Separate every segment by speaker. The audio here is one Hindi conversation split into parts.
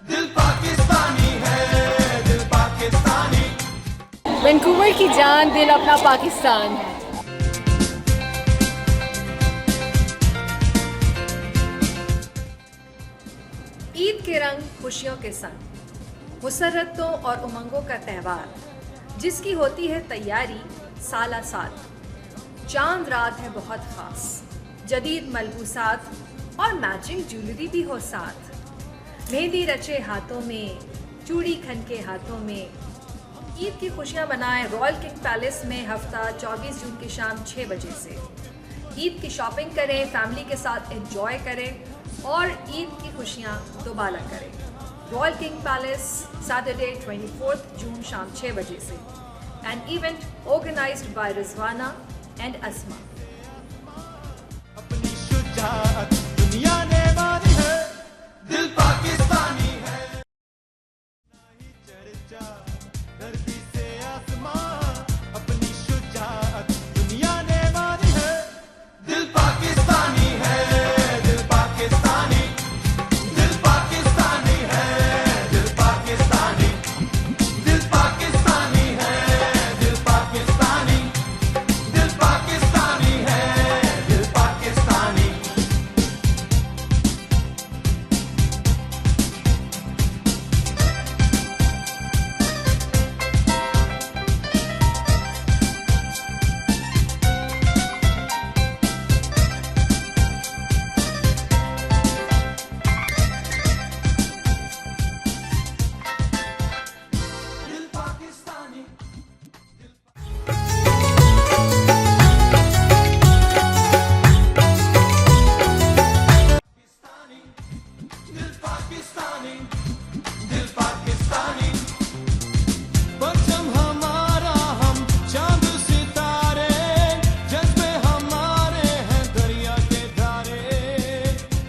Speaker 1: दिल पाकिस्तानी है, दिल पाकिस्तानी।
Speaker 2: वैंकूवर की जान, दिल अपना पाकिस्तान है। ईद के रंग खुशियों के संग, मुसर्रतों और उमंगों का त्यौहार, जिसकी होती है तैयारी साला साल। चांद रात है बहुत खास, जदीद मलबूसात और मैचिंग ज्वेलरी भी हो साथ। मेहंदी रचे हाथों में, चूड़ी खन के हाथों में। ईद की खुशियां बनाएं रॉयल किंग पैलेस में हफ्ता 24 जून की शाम 6 बजे से। ईद की शॉपिंग करें, फैमिली के साथ एंजॉय करें और ईद की खुशियां दोबारा करें। Royal king palace, Saturday 24 June शाम 6 बजे से। An event organised by Rizwana and Asma.
Speaker 1: अपनी शुजाअत दुनिया ने मानी है, दिल पाकिस्तानी है। ना ही चर्चा धरती से आसमां, अपनी शुजाअत दुनिया ने मानी है, दिल पाकिस्तानी है, दिल पाकिस्तानी। दिल पाकिस्तानी है, दिल पाकिस्तानी। दिल पाकिस्तानी है, दिल पाकिस्तानी। दिल पाकिस्तानी है, दिल पाकिस्तानी। दिल पाकिस्तानी। दिल पाकिस्तानी, दिल पाकिस्तानी। परचम हमारा, हम चांद सितारे, जज्बे हमारे हैं दरिया के धारे।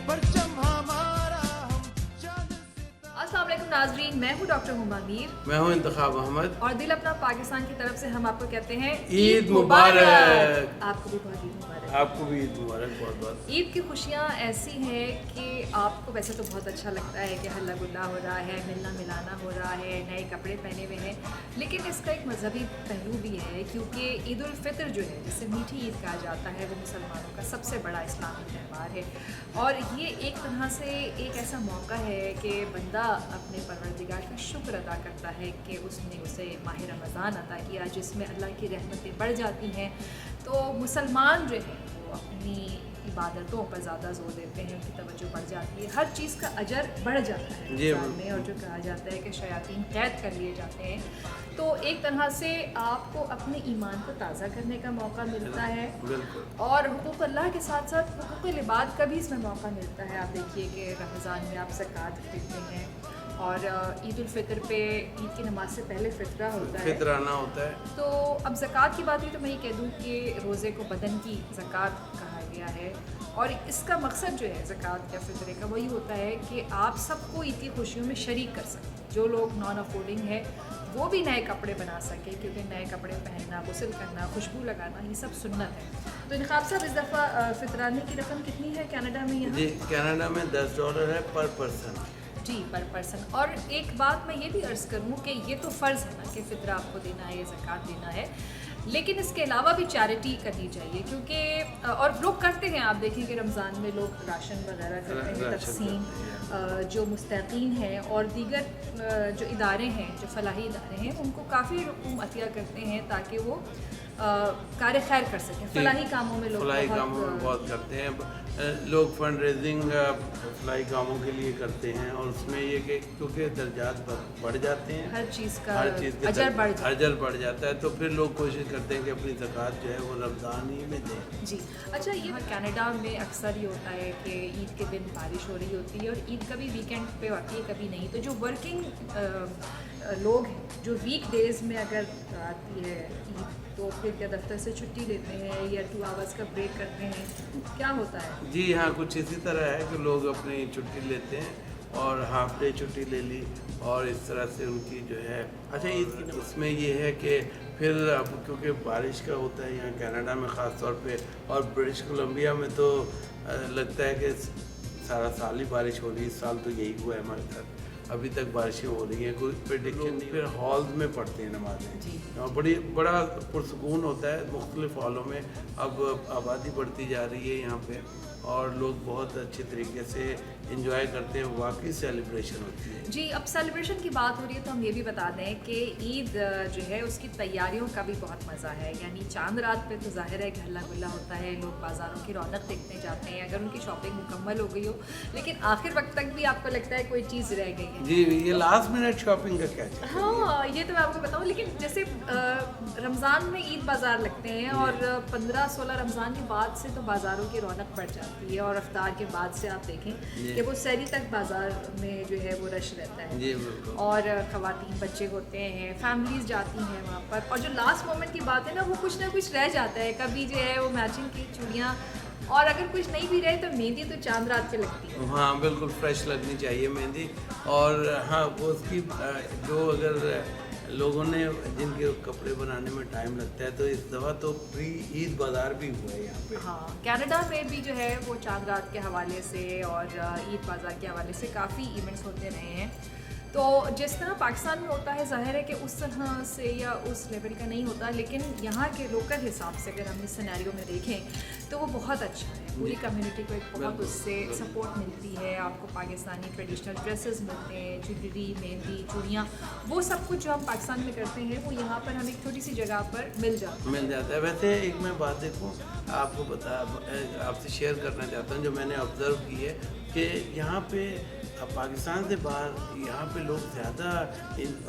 Speaker 1: परचम हमारा, हम चांद सितारे।
Speaker 2: अस्सलाम वालेकुम नाजरीन, मैं हूँ डॉक्टर हुमा मीर
Speaker 3: मैं हूं इंतखाब अहमद।
Speaker 2: और दिल अपना पाकिस्तान की तरफ से हम आपको कहते हैं
Speaker 3: ईद मुबारक।
Speaker 2: आपको भी बहुत ईद मुबारक।
Speaker 3: आपको भी ईद मुबारक बहुत बहुत।
Speaker 2: ईद की खुशियाँ ऐसी हैं कि आपको वैसे तो बहुत अच्छा लगता है कि हल्ला गुल्ला हो रहा है, मिलना मिलाना हो रहा है, नए कपड़े पहने हुए हैं, लेकिन इसका एक मजहबी पहलू भी है क्योंकि ईद उल फितर जो है, जिसे मीठी ईद कहा जाता है, वो मुसलमानों का सबसे बड़ा इस्लामी त्यौहार है। और ये एक तरह से एक ऐसा मौका है कि बंदा अपने परवरदिगार का शुक्र अदा करता है कि उसने उसे माह रमज़ान अता किया, जिसमें अल्लाह की रहमतें बढ़ जाती हैं। तो मुसलमान जो है वो अपनी इबादतों पर ज़्यादा जोर देते हैं, उनकी तवज्जो बढ़ जाती है, हर चीज़ का अजर बढ़ जाता है
Speaker 3: जी,
Speaker 2: रमज़ान में। और जो कहा जाता है कि शयातीन कैद कर लिए जाते हैं, तो एक तरह से आपको अपने ईमान को ताज़ा करने का मौका मिलता है
Speaker 3: बिल्कुल।
Speaker 2: और हुकूक अल्लाह के साथ साथ हुकूक इबाद का भी इसमें मौका मिलता है। आप देखिए कि रमज़ान में आप ज़कात देते हैं और ईद उल फितर पे ईद की नमाज से पहले फितरा होता है।
Speaker 3: फितराना होता है।
Speaker 2: तो अब ज़कात की बात हुई तो मैं ये कह दूँ कि रोज़े को बदन की ज़कात कहा गया है और इसका मकसद जो है ज़कात या फितरे का वही होता है कि आप सबको ईद की खुशियों में शरीक कर सकें। जो लोग नॉन अफोर्डिंग है वो भी नए कपड़े बना सके, क्योंकि नए कपड़े पहनना, गुस्ल करना, खुशबू लगाना, ये सब सुन्नत है। तो इनखाब साहब, इस दफ़ा फितराने की रकम कितनी है कनाडा में यहाँ?
Speaker 3: जी, कनाडा में $10 है पर पर्सन।
Speaker 2: जी, पर पर्सन। और एक बात मैं ये भी अर्ज़ करूँ कि ये तो फ़र्ज़ है ना कि फ़ितरा आपको देना है, ज़कात देना है, लेकिन इसके अलावा भी चैरिटी करनी चाहिए क्योंकि और लोग करते हैं। आप देखें कि रमज़ान में लोग राशन वगैरह करते हैं,
Speaker 3: राशन
Speaker 2: तक़सीम। जो मुस्तकीन हैं और दीगर जो इदारे हैं, जो फ़लाही इदारे हैं, उनको काफ़ी रकूम अतिया करते हैं ताकि वो कार्य खैर कर सकें। फ़लाही कामों में लोग
Speaker 3: फलाई कामों में बहुत करते हैं लोग। फंड रेजिंग फलाई कामों के लिए करते हैं और उसमें ये कि क्योंकि दर्जात बढ़ जाते हैं,
Speaker 2: हर चीज़ का
Speaker 3: हर चीज़ के
Speaker 2: अजर बढ़ जाता है।
Speaker 3: अजर बढ़ जाता है, तो फिर लोग कोशिश करते हैं कि अपनी ज़कात जो है वो रमज़ान ही में दें।
Speaker 2: जी, अच्छा, ये कनाडा में अक्सर ये होता है कि ईद के दिन बारिश हो रही होती है और ईद कभी वीकेंड पे आती है, कभी नहीं। तो जो वर्किंग लोग हैं, जो वीक डेज़ में अगर आती है ईद, तो फिर क्या दफ्तर से छुट्टी लेते हैं या 2 आवर्स का ब्रेक करते हैं, क्या होता है?
Speaker 3: जी हाँ, कुछ इसी तरह है कि लोग अपनी छुट्टी लेते हैं और हाफ डे छुट्टी ले ली और इस तरह से उनकी जो है। अच्छा, ईद की उसमें ये है कि फिर अब क्योंकि बारिश का होता है यहाँ कनाडा में ख़ास तौर पे, और ब्रिटिश कोलंबिया में तो लगता है कि सारा साल ही बारिश हो रही है। इस साल तो यही हुआ है हमारे साथ। अभी तक बारिशें हो रही हैं, कोई प्रेडिक्शन नहीं। फिर हॉल्स में पढ़ते हैं नमाजें,
Speaker 2: जी।
Speaker 3: बड़ा पुरसकून होता है। मुख्तलिफ हॉलों में अब आबादी बढ़ती जा रही है यहाँ पे, और लोग बहुत अच्छे तरीके से इंजॉय करते हैं, वाकई सेलिब्रेशन होती है।
Speaker 2: जी, अब सेलिब्रेशन की बात हो रही है तो हम ये भी बता दें कि ईद जो है उसकी तैयारियों का भी बहुत मज़ा है। यानी चांद रात पे तो ज़ाहिर है कि हल्ला गुल्ला होता है, लोग बाज़ारों की रौनक देखने जाते हैं अगर उनकी शॉपिंग मुकम्मल हो गई हो, लेकिन आखिर वक्त तक भी आपको लगता है कोई चीज़ रह गई है।
Speaker 3: जी, ये लास्ट मिनट शॉपिंग का क्या चक्कर है?
Speaker 2: हाँ, ये तो मैं आपको बताऊँ, लेकिन जैसे रमज़ान में ईद बाज़ार लगते हैं और 15-16 रमज़ान के बाद से तो बाज़ारों की रौनक बढ़ जाती है, और अफ्तार के बाद से आप देखें कि वो सहरी तक बाज़ार में जो है वो रश रहता है।
Speaker 3: जी बिल्कुल।
Speaker 2: और ख़वातीन बच्चे होते हैं, फैमिलीज़ जाती हैं वहाँ पर, और जो लास्ट मोमेंट की बात है ना, वो कुछ ना कुछ रह जाता है। कभी जो है वो मैचिंग की चूड़ियाँ, और अगर कुछ नहीं भी रहे तो मेहंदी तो चांद रात पे लगती है।
Speaker 3: हाँ बिल्कुल, फ्रेश लगनी चाहिए मेहंदी। और हाँ, वो उसकी जो अगर लोगों ने जिनके कपड़े बनाने में टाइम लगता है, तो इस दफ़ा तो प्री ईद बाज़ार भी हुआ है यहाँ पे।
Speaker 2: हाँ, कनाडा में भी जो है वो चांद रात के हवाले से और ईद बाज़ार के हवाले से काफ़ी इवेंट्स होते रहे हैं। तो जिस तरह पाकिस्तान में होता है, ज़ाहिर है कि उस तरह से या उस लेवल का नहीं होता, लेकिन यहाँ के लोकल हिसाब से अगर हम इस सिनेरियो में देखें तो वो बहुत अच्छा है। पूरी कम्युनिटी को एक बहुत उससे सपोर्ट मिलती है। आपको पाकिस्तानी ट्रेडिशनल ड्रेसेस मिलते हैं, ज्वेलरी, मेहंदी, चूड़ियाँ, वो सब कुछ जो हम पाकिस्तान में करते हैं वो यहाँ पर हम एक छोटी सी जगह पर मिल जाता है।
Speaker 3: वैसे एक मैं बात देखूँ, आपसे शेयर करना चाहता हूँ, जो मैंने ऑब्ज़र्व की है कि यहाँ पे पाकिस्तान से बाहर यहाँ पे लोग ज़्यादा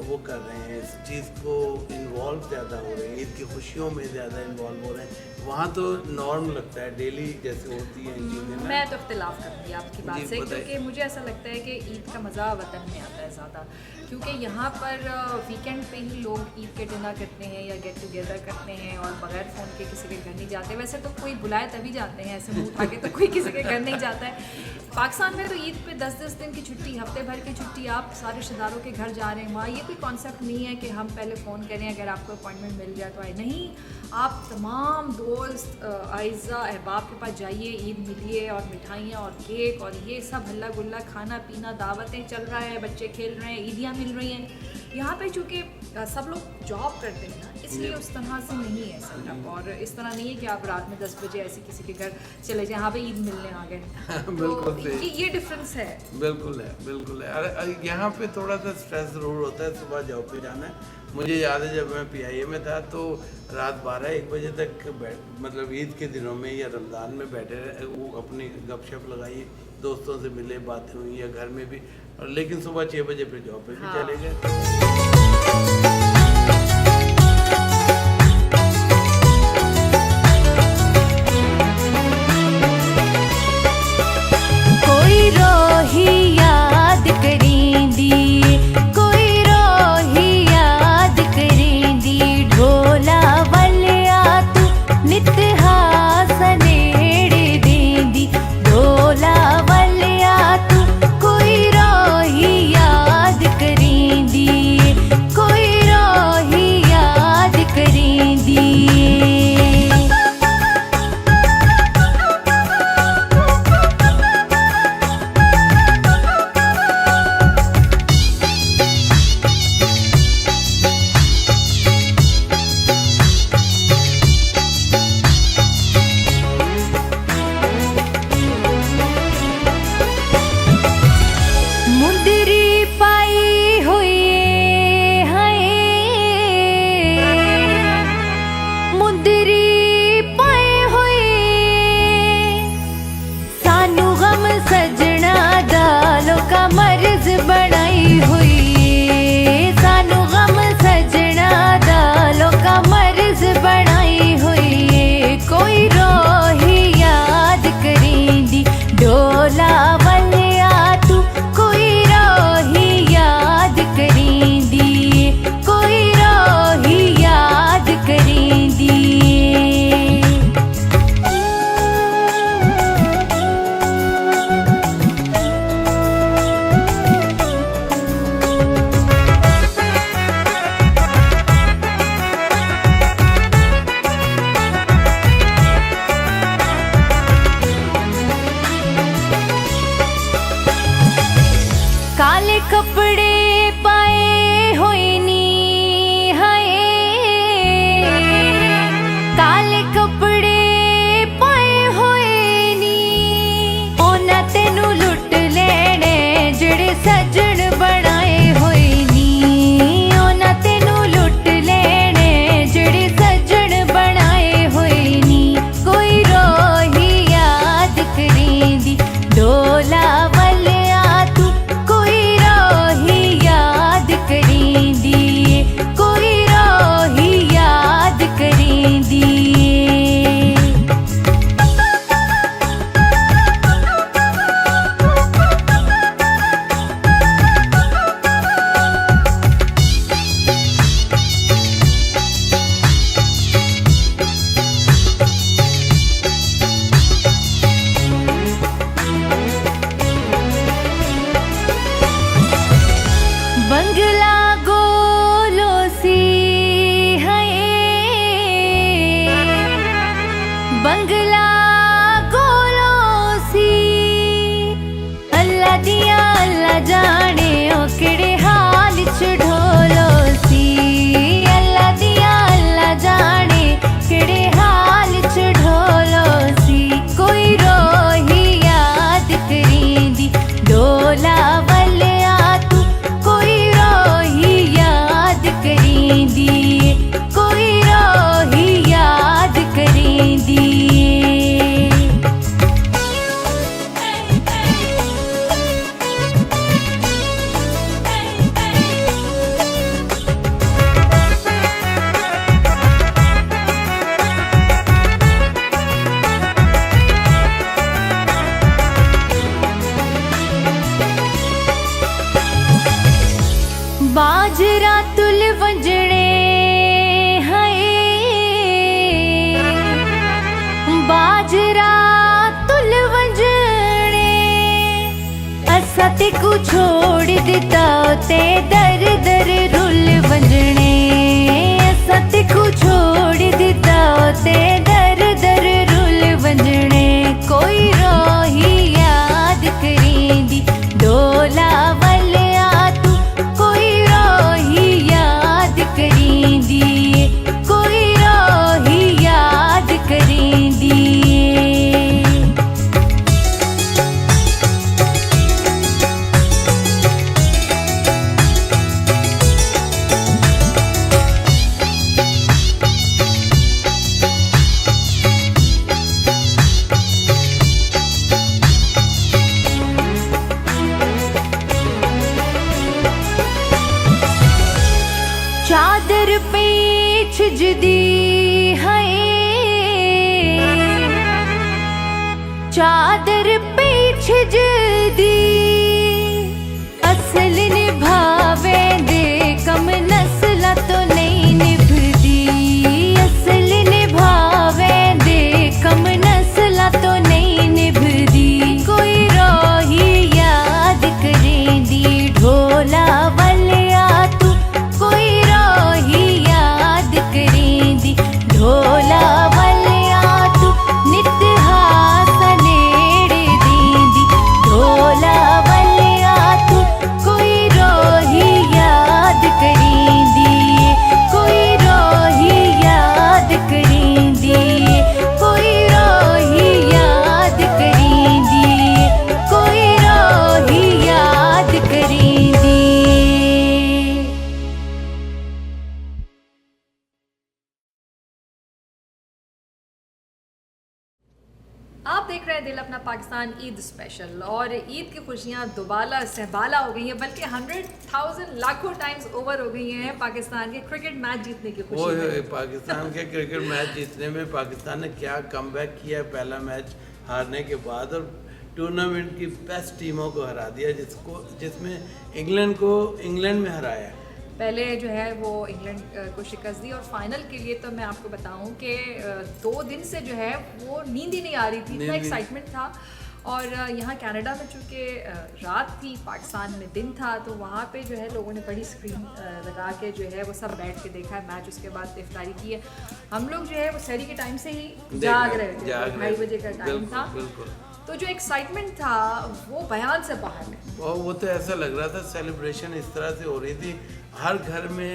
Speaker 3: वो कर रहे हैं, इस चीज़ को इन्वॉल्व ज़्यादा हो रहे हैं, ईद की खुशियों में ज़्यादा इन्वॉल्व हो रहे हैं। वहाँ तो नॉर्म लगता है, डेली जैसे होती है इन चीज़ें।
Speaker 2: मैं तो इख्तिलाफ़ करूँगी आपकी बात
Speaker 3: जी,
Speaker 2: से,
Speaker 3: बताइए।
Speaker 2: क्योंकि मुझे ऐसा लगता है कि ईद का मज़ा वतन में आता है ज़्यादा, क्योंकि यहाँ पर वीकेंड पे ही लोग ईद के डिनर करते हैं या गेट टुगेदर करते हैं, और बगैर फ़ोन के किसी के घर नहीं जाते। वैसे तो कोई बुलाए तभी जाते हैं, ऐसे मुँह उठा के तो कोई किसी के घर नहीं जाता है। पाकिस्तान में तो ईद पे 10-10 दिन की छुट्टी, हफ्ते भर की छुट्टी, आप सारे रिश्तेदारों के घर जा रहे हैं। वहाँ ये कोई कॉन्सेप्ट नहीं है कि हम पहले फ़ोन करें, अगर आपको अपॉइंटमेंट मिल जाए तो आए। नहीं, आप तमाम दोस्त, आइज़ा, अहबाब के पास जाइए, ईद मिलिए, और मिठाइयाँ और केक और ये सब हल्ला गुल्ला, खाना पीना, दावतें चल रहा है, बच्चे खेल रहे हैं, ईदियाँ मिल रही हैं। यहाँ पे चूँकि सब लोग जॉब करते हैं ना, इसलिए उस तरह से नहीं है सेटअप, और इस तरह नहीं है कि आप रात में 10 बजे ऐसे किसी के घर चले जाएँ, यहाँ पे ईद मिलने आ गए।
Speaker 3: बिल्कुल
Speaker 2: तो
Speaker 3: सही।
Speaker 2: ये डिफरेंस है।
Speaker 3: बिल्कुल है, बिल्कुल है। अरे यहाँ पे थोड़ा सा स्ट्रेस ज़रूर होता है, सुबह जॉब पे जाना है। मुझे याद है जब मैं PIA में था तो रात 12-1 बजे तक मतलब ईद के दिनों में या रमज़ान में बैठे रहे, वो अपनी गपशप लगाई, दोस्तों से मिले, बातें हुई, या घर में भी, और लेकिन सुबह 6 बजे फिर जॉब पे भी चले गए।
Speaker 4: कोई रोही याद करेंदी, कोई रोही याद करेंदी, ढोला वलिया तू नित हासनेड़े देंदी, ढोला वलिया तू कोई रोही याद करेंदी, कोई काले कपड़े पाए होए नी हाय काले कपड़े पाए होए नी ओना तेनू लुट लेने जेड़े सजन बनाए होए नी ओना तेनू लुट लेने जेड़े सजन बनाए होए नी कोई रोही याद करेंदी डोला वालिया तू कोई रोही याद करेंदी कोई रोही याद करेंदी बंगला गोलो सी है बंगला गोलो सी अल्लाह दिया अल्लाह जाने ओ केड़े हाल च ढोलो सी अल्लाह दिया अल्लाह जाने केड़े हाल च ढोलो सी कोई रोही याद करेंदी डोला वालिया तू कोई रोही याद करेंदी कोई रोही याद करेंदी बाजरा तुल वंजणे हाय बाजरा तुल वंजणे असा ते को छोड़ दिता ते दर दर रुल वंजणे असा ते को छोड़ दिता ते दर दर रुल वंजणे कोई रोही याद करेंदी डोला वालिया तू कोई रोही याद करेंदी कोई रोही याद करेंदी चादर पेच जदी है चादर पेच जदी असल निभावे दे कम नस्ला तो नहीं निभदी असल निभावे दे कम नस्ला तो नहीं निभदी कोई रोही याद करेंदी ढोला वालिया तू कोई रोही याद करेंदी ढोला वालिया तू नित हास नेड़े देंदी ढोला वालिया तू कोई रोही याद करेंदी कोई रोही याद करेंदी कोई रोही याद करेंदी कोई रोही याद करेंदी
Speaker 2: आप देख रहे हैं दिल अपना पाकिस्तान ईद स्पेशल और ईद की खुशियाँ दुबाला सहबाला हो गई हैं बल्कि 100,000 लाखों टाइम्स ओवर हो गई हैं पाकिस्तान के क्रिकेट मैच जीतने की खुशी में।
Speaker 3: ओए पाकिस्तान के क्रिकेट मैच जीतने में पाकिस्तान ने क्या कमबैक किया है पहला मैच हारने के बाद और टूर्नामेंट की बेस्ट टीमों को हरा दिया जिसमें इंग्लैंड में हराया।
Speaker 2: पहले जो है वो इंग्लैंड को शिकस्त दी और फाइनल के लिए तो मैं आपको बताऊं कि 2 दिन से जो है वो नींद ही नहीं आ रही थी, इतना एक्साइटमेंट था। और यहाँ कनाडा में चूँकि रात थी, पाकिस्तान में दिन था, तो वहाँ पे जो है लोगों ने बड़ी स्क्रीन लगा के जो है वो सब बैठ के देखा है मैच। उसके बाद इफ्तारी की है। हम लोग जो है वो सहरी के टाइम से ही जाग रहे थे, 2:30 बजे का टाइम था। तो जो एक्साइटमेंट था वो बयान से बाहर है।
Speaker 3: और वो तो ऐसा लग रहा था सेलिब्रेशन इस तरह से हो रही थी, हर घर में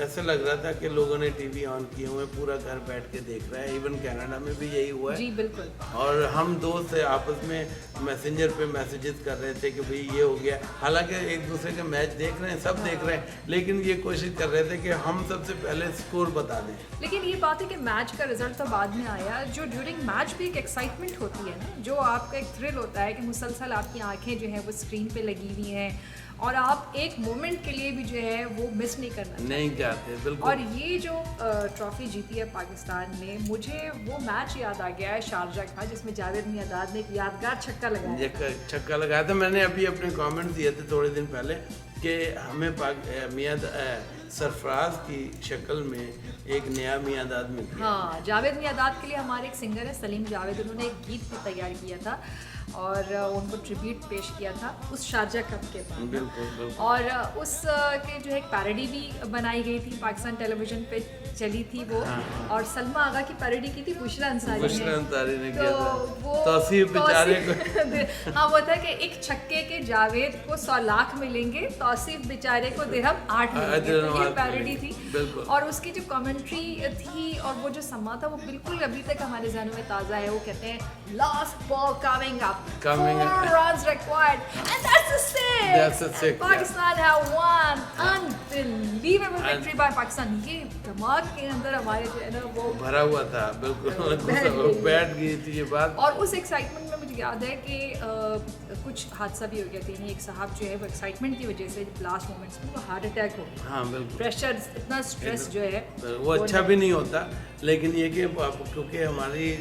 Speaker 3: ऐसा लग रहा था कि लोगों ने टीवी ऑन किए हुए, पूरा घर बैठ के देख रहा है। इवन कनाडा में भी यही हुआ है।
Speaker 2: जी बिल्कुल।
Speaker 3: और हम दोस्त आपस में मैसेंजर पे मैसेजेस कर रहे थे कि भाई ये हो गया। हालांकि एक दूसरे के मैच देख रहे हैं, सब देख रहे हैं, लेकिन ये कोशिश कर रहे थे कि हम सबसे पहले स्कोर बता दें।
Speaker 2: लेकिन ये बात है कि मैच का रिजल्ट तो बाद में आया, जो ड्यूरिंग मैच भी एक एक्साइटमेंट होती है ना, जो आपका एक थ्रिल होता है कि मुसलसल आपकी आंखें जो है वो स्क्रीन पे लगी हुई हैं और आप एक मोमेंट के लिए भी जो है वो मिस नहीं करना चाहते।
Speaker 3: नहीं चाहते, बिल्कुल।
Speaker 2: और ये जो ट्रॉफी जीती है पाकिस्तान ने, मुझे वो मैच याद आ गया है शारजा का, जिसमें जावेद मियांदाद ने एक यादगार छक्का लगाया।
Speaker 3: छक्का लगाया था। मैंने अभी अपने कमेंट दिए थे थोड़े दिन पहले कि हमें मियां सरफराज की शक्ल में एक नया मियांदाद मिल गया।
Speaker 2: हाँ, जावेद मियांदाद के लिए हमारे एक सिंगर है सलीम जावेद, उन्होंने एक गीत भी तैयार किया था और उनको ट्रिब्यूट पेश किया था उस शारजा कप के बाद।
Speaker 3: बिल्कुल।
Speaker 2: और उस के जो है एक पैरोडी भी बनाई गई थी, पाकिस्तान टेलीविजन पे चली थी वो। और सलमा आगा की पैरोडी की थी बुशरा अंसारी ने
Speaker 3: किया था।
Speaker 2: वो
Speaker 3: तौसीफ बेचारे को
Speaker 2: हाँ, वो था कि एक छक्के के जावेद को 100 लाख मिलेंगे, तौसीफ बेचारे को दिरहम 8 मिलेंगे। तो ये पैरोडी थी। और उसकी जो कमेंट्री थी और वो जो समा था वो बिल्कुल अभी तक हमारे ज़हनों में ताज़ा है। वो कहते हैं last ball coming up, 4 runs required and that's a six. Pakistan have won. Unbelievable victory by Pakistan. ये दिमाग के अंदर हमारे जो है ना वो
Speaker 3: भरा हुआ था, बिल्कुल बैठ गई थी ये बात।
Speaker 2: और उस एक्साइटमेंट में मुझे याद है कि कुछ हादसा भी हो गया था। एक साहब जो है वो एक्साइटमेंट की वजह से लास्ट मोमेंट्स में वो हार्ट अटैक हो गया।
Speaker 3: हाँ बिल्कुल।
Speaker 2: प्रेशर, इतना स्ट्रेस जो है
Speaker 3: वो अच्छा भी नहीं होता, लेकिन ये कि क्योंकि हमारी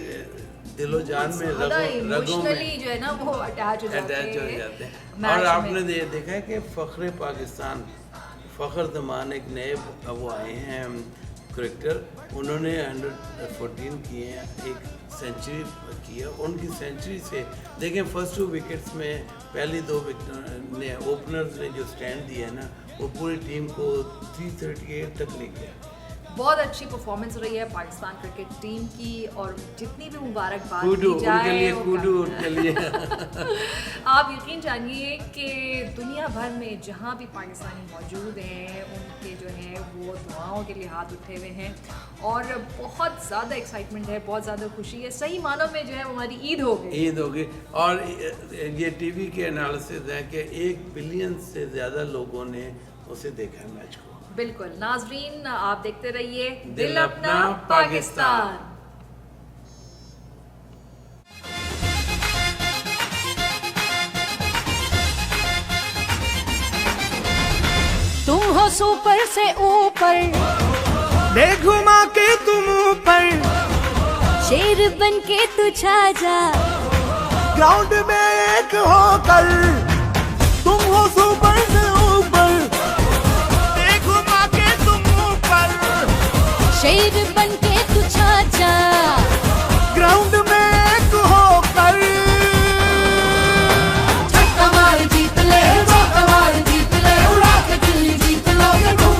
Speaker 3: दिलो जान में रगों में
Speaker 2: जो है ना वो अटैच हो जाते
Speaker 3: हैं। और आपने देखा है कि फ़ख्र पाकिस्तान फ़ख्र ज़मान एक नए वो आए हैं क्रिकेटर, उन्होंने 114 किए हैं, एक सेंचुरी की है। उनकी सेंचुरी से देखें फर्स्ट 2 विकेट्स में पहली 2 विकेट ने ओपनर्स ने जो स्टैंड दिया है ना, वो पूरी टीम को 338 तक ले गया।
Speaker 2: बहुत अच्छी परफॉर्मेंस रही है पाकिस्तान क्रिकेट टीम की और जितनी भी मुबारकबाद
Speaker 3: की
Speaker 2: जाए
Speaker 3: उनके लिए
Speaker 2: आप यकीन जानिए कि दुनिया भर में जहाँ भी पाकिस्तानी मौजूद हैं उनके जो है वो दुआओं के लिए हाथ उठे हुए हैं और बहुत ज़्यादा एक्साइटमेंट है, बहुत ज़्यादा खुशी है। सही मानों में जो है हमारी ईद हो गई।
Speaker 3: और ये टीवी के एनालिसिस है कि 1 बिलियन से ज़्यादा लोगों ने उसे देखा है मैच को।
Speaker 2: बिल्कुल नाजरीन, आप देखते रहिए दिल अपना पाकिस्तान।
Speaker 4: तुम हो सुपर से ऊपर,
Speaker 1: देख घुमा के तुम ऊपर,
Speaker 4: शेर बन के तू छा जा,
Speaker 1: ग्राउंड में एक होकर, तुम हो सुपर से ऊपर, देख घुमा के तुम ऊपर,
Speaker 4: शेर बन के तू छा जा,
Speaker 1: ग्राउंड में एक होकर,
Speaker 4: छक्का मार जीत ले, चौका मार जीत ले, उड़ा के दिल्ली जीत लोगे तुम,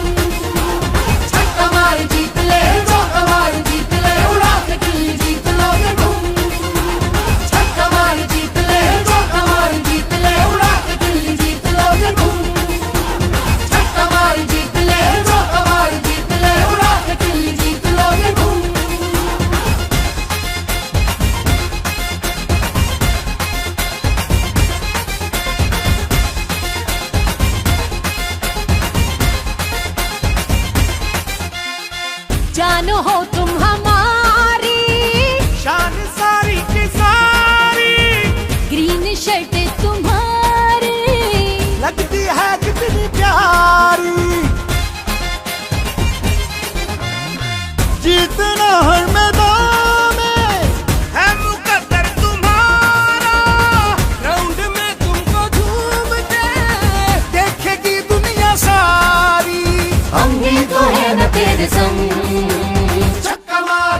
Speaker 4: छक्का मार जीत ले, चौका मार जीत ले, उड़ा के दिल्ली जीत लोगे तुम, छक्का मार जीत ले, चौका मार जीत ले, उड़ा के दिल्ली जीत लोगे तुम, छक्का मार जीत ले, चौका मार जीत ले, उड़ा के दिल्ली जीत लोगे तुम। जानो हो तुम हमारी,
Speaker 1: शान सारी की सारी,
Speaker 4: ग्रीन शर्ट तुम्हारी,
Speaker 1: लगती है कितनी प्यारी, जीतना हर मैदान में है मुकद्दर तुम्हारा, ग्राउंड में तुमको झूमते देखेगी दुनिया सारी,
Speaker 4: हम भी तो है न तेरे संग,
Speaker 1: छक्का मार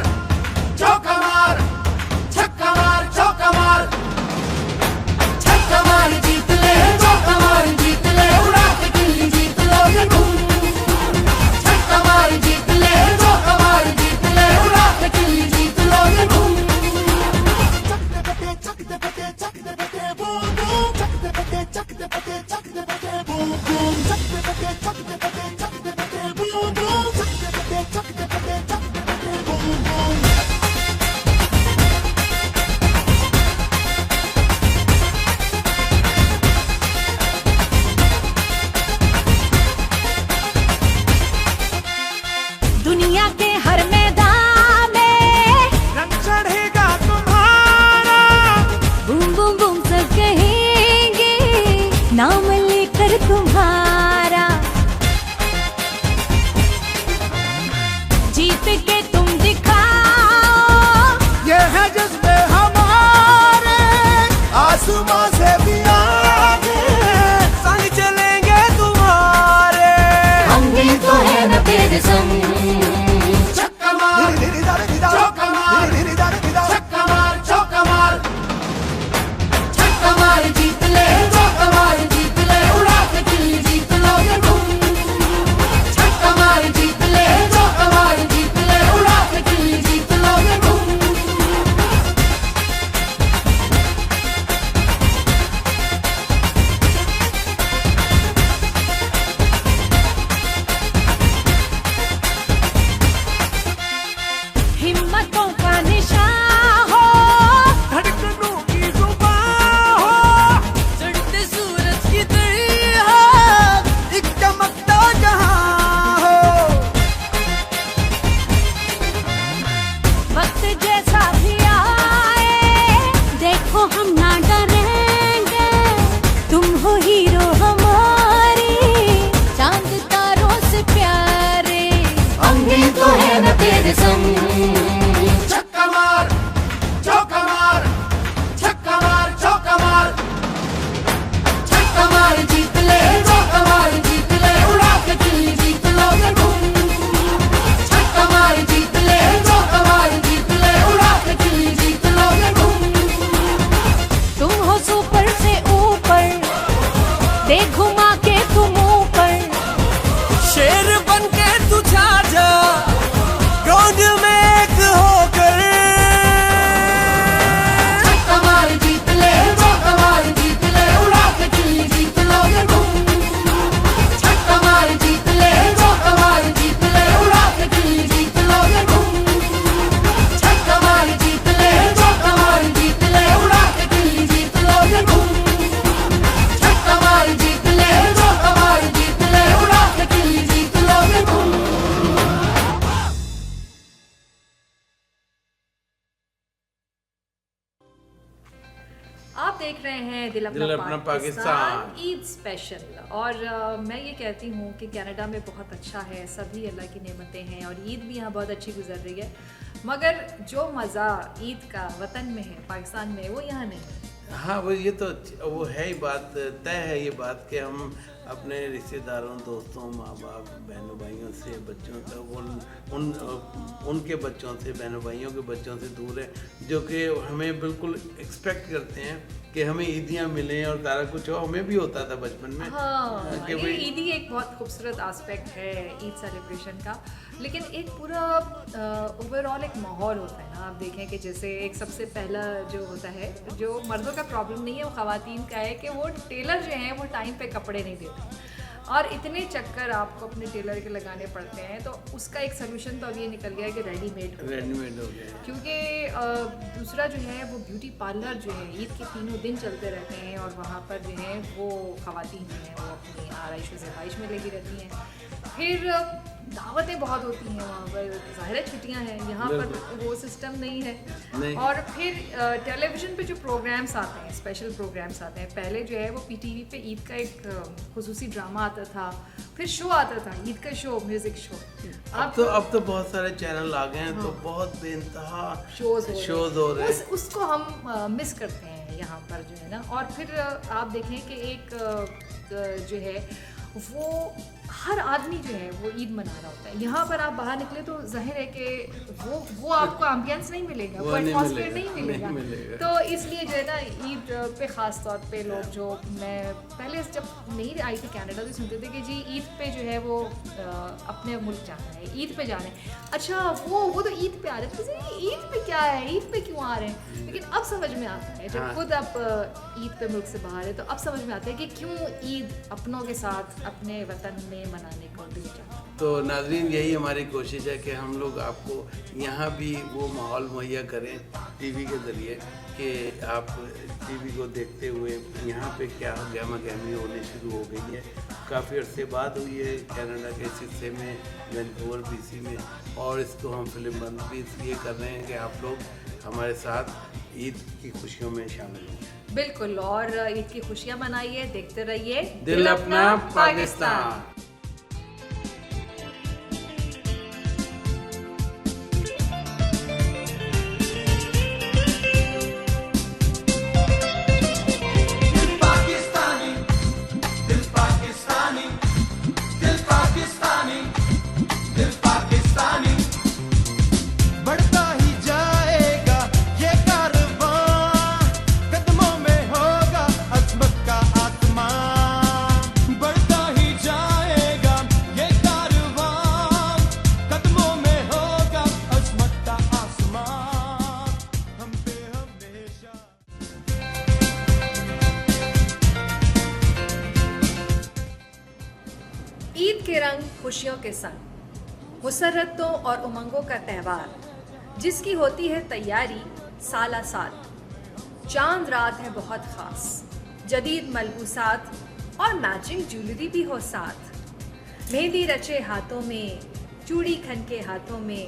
Speaker 5: नाम लेकर तुम्हारा, जीत के तुम दिखाओ,
Speaker 1: ये है जज्बे हमारे, आसमां से भी आगे संग चलेंगे तुम्हारे।
Speaker 4: हम भी तो है न तेरे संग। छक्का मार चौका मार, छक्का मार चौका मार, छक्का मार जीत ले, चौका मार जीत ले, उड़ा के चिल्ली जीत लोगे तुम। छक्का मार जीत ले, चौका मार जीत ले, उड़ा के चिल्ली जीत लोगे तुम।
Speaker 5: हिम्मतों का निशान हो,
Speaker 1: धड़कनों की जुबान हो,
Speaker 5: चढ़ते सूरज की तरह
Speaker 1: एक चमकता जहां हो।
Speaker 5: वक्त जैसा भी आए, देखो हम ना डरेंगे, तुम हो हीरो हमारी, चांद तारों से प्यारे।
Speaker 4: हम भी तो है न तेरे संग। छक्का मार चौका मार, छक्का मार चौका मार, छक्का मार जीत ले, चौका मार जीत ले, उड़ा के चिल्ली जीत लोगे तुम। छक्का मार जीत ले, चौका मार जीत ले, उड़ा के चिल्ली जीत लोगे तुम।
Speaker 5: तुम हो सुपर से ऊपर, देख घुमा के तुम ऊपर,
Speaker 1: शेर बन के तू छा जा ग्राउंड में एक होकर।
Speaker 4: छक्का मार जीत ले, चौका मार जीत ले, उड़ा के चिल्ली जीत लोगे तुम। छक्का मार जीत ले, चौका मार जीत ले, उड़ा के चिल्ली जीत लोगे तुम। छक्का मार जीत ले, चौका मार जीत ले, उड़ा के चिल्ली जीत लोगे तुम। छक्का मार जीत ले, चौका मार जीत ले, उड़ा के चिल्ली जीत लोगे तुम।
Speaker 2: आप देख रहे हैं दिल
Speaker 3: दिल
Speaker 2: अपना
Speaker 3: अपना
Speaker 2: पाकिस्तान
Speaker 3: पाकिस्तान।
Speaker 2: ईद स्पेशल। और मैं ये कहती हूँ कि कनाडा में बहुत अच्छा है, सभी अल्लाह की नेमतें हैं और ईद भी यहाँ बहुत अच्छी गुजर रही है, मगर जो मज़ा ईद का वतन में है, पाकिस्तान में, वो यहाँ नहीं है।
Speaker 3: हाँ वो ये तो वो है ही बात, तय है ये बात कि हम अपने रिश्तेदारों, दोस्तों, माँ बाप, बहनों भाइयों से, बच्चों से, उनके बच्चों से, बहनों भाइयों के बच्चों से दूर है, जो कि हमें बिल्कुल एक्सपेक्ट करते हैं कि हमें ईदियाँ मिलें और सारा कुछ हो। हमें भी होता था बचपन में
Speaker 2: हाँ,
Speaker 3: कि
Speaker 2: ये
Speaker 3: भाई
Speaker 2: ईदी एक बहुत खूबसूरत एस्पेक्ट है ईद सेलिब्रेशन का, लेकिन एक पूरा ओवरऑल एक माहौल होता है ना। आप देखें कि जैसे एक सबसे पहला जो होता है, जो मर्दों का प्रॉब्लम नहीं है, वो ख़वातीन का है कि वो टेलर जो हैं वो टाइम पे कपड़े नहीं देते और इतने चक्कर आपको अपने टेलर के लगाने पड़ते हैं। तो उसका एक सोल्यूशन तो अब ये निकल गया है कि रेडीमेड
Speaker 3: रेडीमेड हो गया है।
Speaker 2: क्योंकि दूसरा जो है वो ब्यूटी पार्लर जो है ईद के तीनों दिन चलते रहते हैं और वहाँ पर जो है वो ख़वातीन जो हैं वो अपनी आराइश व ज़ाइश में लगी रहती हैं। फिर दावतें बहुत होती हैं वहाँ पर, ज़ाहिर है छुट्टियाँ हैं, यहाँ पर वो सिस्टम नहीं है।
Speaker 3: नहीं।
Speaker 2: और फिर टेलीविज़न पे जो प्रोग्राम्स आते हैं, स्पेशल प्रोग्राम्स आते हैं, पहले जो है वो पीटीवी पे ईद का एक खुसूसी ड्रामा आता था, फिर शो आता था ईद का शो, म्यूज़िक शो।
Speaker 3: अब तो बहुत सारे चैनल आ गए हैं, तो बहुत बेइंतहा
Speaker 2: शोज
Speaker 3: हो रहे हैं।
Speaker 2: उसको हम मिस करते हैं यहाँ पर जो है ना। और फिर आप देखें कि एक जो है वो हर आदमी जो है वो ईद मना रहा होता है। यहाँ पर आप बाहर निकले तो जाहिर है कि वो आपको एम्बियंस नहीं मिलेगा, वो एटमॉस्फेयर नहीं मिलेगा। तो इसलिए जो है ना ईद पे ख़ास तौर पे लोग, जो मैं पहले जब नहीं आई थी कनाडा तो सुनते थे कि जी ईद पे जो है वो अपने मुल्क जाना है, ईद पे जाना है। अच्छा वो तो ईद पे आ रहे थे, ईद पे क्या है, ईद पे क्यों आ रहे हैं? लेकिन अब समझ में आता है, जब खुद आप ईद पे मुल्क से बाहर है तो अब समझ में आता है कि क्यों ईद अपनों के साथ अपने वतन में मनाने को दिल चाहता है।
Speaker 3: तो नाज़रीन, यही हमारी कोशिश है कि हम लोग आपको यहाँ भी वो माहौल मुहैया करें टीवी के ज़रिए कि आप टीवी को देखते हुए यहाँ पे क्या गहमा गहमी होने शुरू हो गई है। काफ़ी अरसे बाद हुई है कनाडा के इस हिस्से में, वैंकूवर BC में, और इसको हम फिल्म बंद भी इसलिए कर रहे हैं कि आप लोग हमारे साथ ईद की खुशियों में शामिल हों।
Speaker 2: बिल्कुल, और ईद की खुशियां मनाइए, देखते रहिए
Speaker 3: दिल अपना पाकिस्तान।
Speaker 1: बढ़ता ही जाएगा ये कारवां, कदमों में होगा अज़मत का आसमान। बढ़ता ही जाएगा ये कारवां, कदमों में होगा अज़मत का आसमान। हम पे हमेशा
Speaker 2: ईद के रंग खुशियों के संग, मुसर्रतों और उमंगों का त्यौहार, जिसकी होती है तैयारी साला साल। चांद रात है बहुत खास, जदीद मलबूसात और मैचिंग ज्वेलरी भी हो साथ। मेहंदी रचे हाथों में, चूड़ी खन के हाथों में।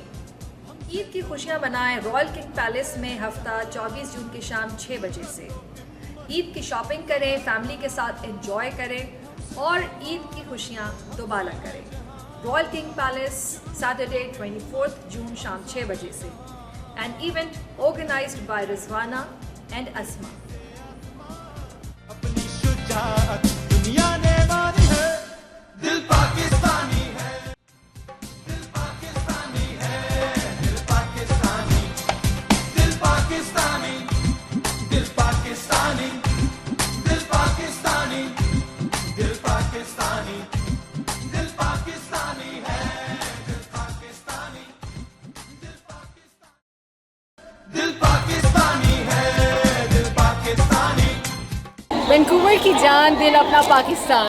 Speaker 2: ईद की खुशियां मनाएं रॉयल किंग पैलेस में हफ्ता 24 जून की शाम 6 बजे से। ईद की शॉपिंग करें, फैमिली के साथ एंजॉय करें और ईद की खुशियां दोबारा करें। Royal king palace, Saturday 24 June शाम 6 बजे से। An event organised by Rizwana and Asma.
Speaker 1: अपनी शुजाअत दुनिया ने मानी है, दिल पाकिस्तानी है, दिल पाकिस्तानी है, दिल पाकिस्तानी, दिल पाकिस्तानी, दिल पाकिस्तानी, दिल पाकिस्तानी, दिल पाकिस्तानी, दिल पाकिस्तानी है, दिल पाकिस्तानी, दिल पाकिस्तानी, दिल पाकिस्तानी है, दिल पाकिस्तानी।
Speaker 5: वैंकूवर की जान, दिल अपना पाकिस्तान।